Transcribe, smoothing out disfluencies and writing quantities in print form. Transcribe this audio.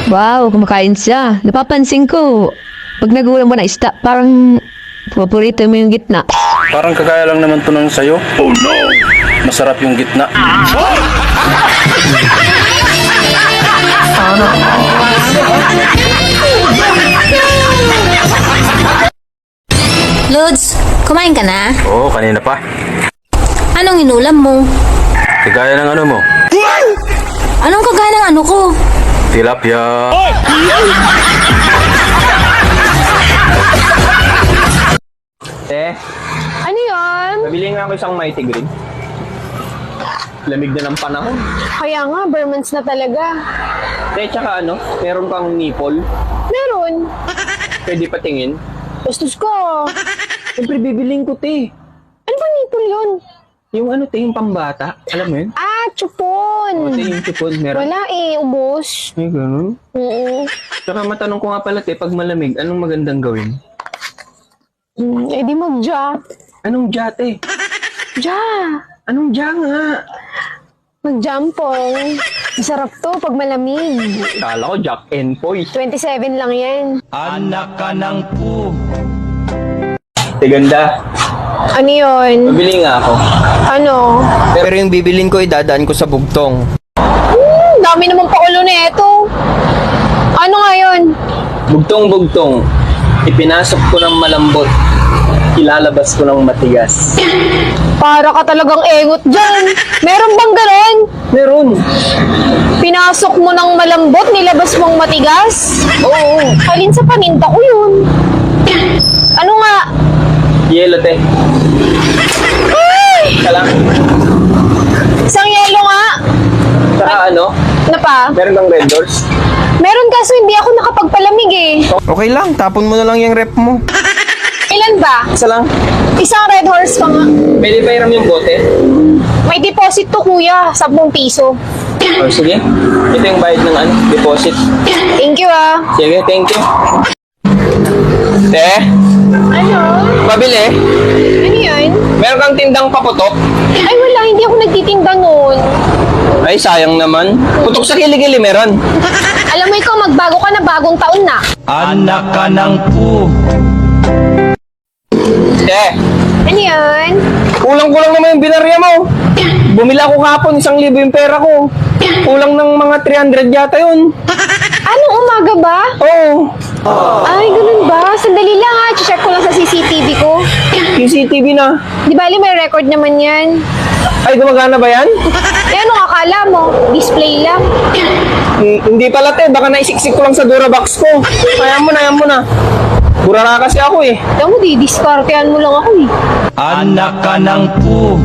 Wow, kumakain siya. Napapansin ko, pag nagulam mo na isda, parang paborito mo yung gitna. Parang kagaya lang naman to ng sayo. Oh no! Masarap yung gitna. Lods, kumain ka na? Oo, kanina pa. Anong inulam mo? Kagaya ng ano mo. Anong kagaya ng ano ko? Tilapia. Ano yun? Nabili nga ako isang Mighty Green. Lamig na ng panahon. Kaya nga, Bermans na talaga. Tsaka meron kang nipple. Meron. Pwede patingin. Bastos ko. Siyempre, bibiling ko, te. Ano ba nipple yun? Yung yung pambata. Alam mo yun? Ah, chupon. Te, yung tupon, meron. Wala eh, ubos. Ay, ganun. Oo. Tsaka matanong ko nga pala, te, pag malamig, anong magandang gawin? Eh di mag-ja. Anong jate? Ja. Anong ja nga? Mag-jampong. Masarap to pag malamig. Kala ko Jack and Poy. 27 lang yan. Te, ganda. Ano yun? Mabili nga ako. Ano? Pero yung bibilin ko, idadaan ko sa bugtong. Dami naman pakulo na ito. Ano nga yun? Bugtong-bugtong. Ipinasok ko ng malambot. Ilalabas ko ng matigas. Para ka talagang engot dyan. Meron bang ganon? Meron. Pinasok mo ng malambot, nilabas mong matigas? Oo. Alin sa paninda ko yun? Ano nga? Yelo, te. Ay! Ka lang. Isang yelo nga. Saka Ano pa? meron kang red doors? Meron kaso hindi ako nakapagpalamig eh. Okay lang, tapon mo na lang yung rep mo. Ilan ba? Isa lang. Isang red horse pa nga. Pwede pa hiram yung bote? May deposit to kuya, 10 piso. Oh, sige. Ito yung bayad ng deposit. Thank you ah. Sige, thank you. Te, Ano? mabili. Ano yun? Meron kang tindang paputok? Ay wala, hindi ako nagtitinda noon. Ay, sayang naman. Putok sa kiligili meron. Alam mo ikaw, magbago ka na, bagong taon na. Te, Ano yun? kulang-kulang naman yung binarya mo. Bumila ako kahapon, 1,000 yung pera ko. Kulang ng mga 300 yata yun. Anong umaga ba? Oo. Ay, ganun ba? Sandali lang ha, check ko lang sa CCTV ko. CCTV na. Di bali may record naman yan. Ay, gumagana ba yan? Eh anong akala mo? Display lang. Hindi pala, te. Baka naisiksik ko lang sa Durabox ko. Ayan mo na, ayan mo na. Burara kasi ako eh. Alam mo, di-discartean mo lang ako eh. Anak ka ng pu.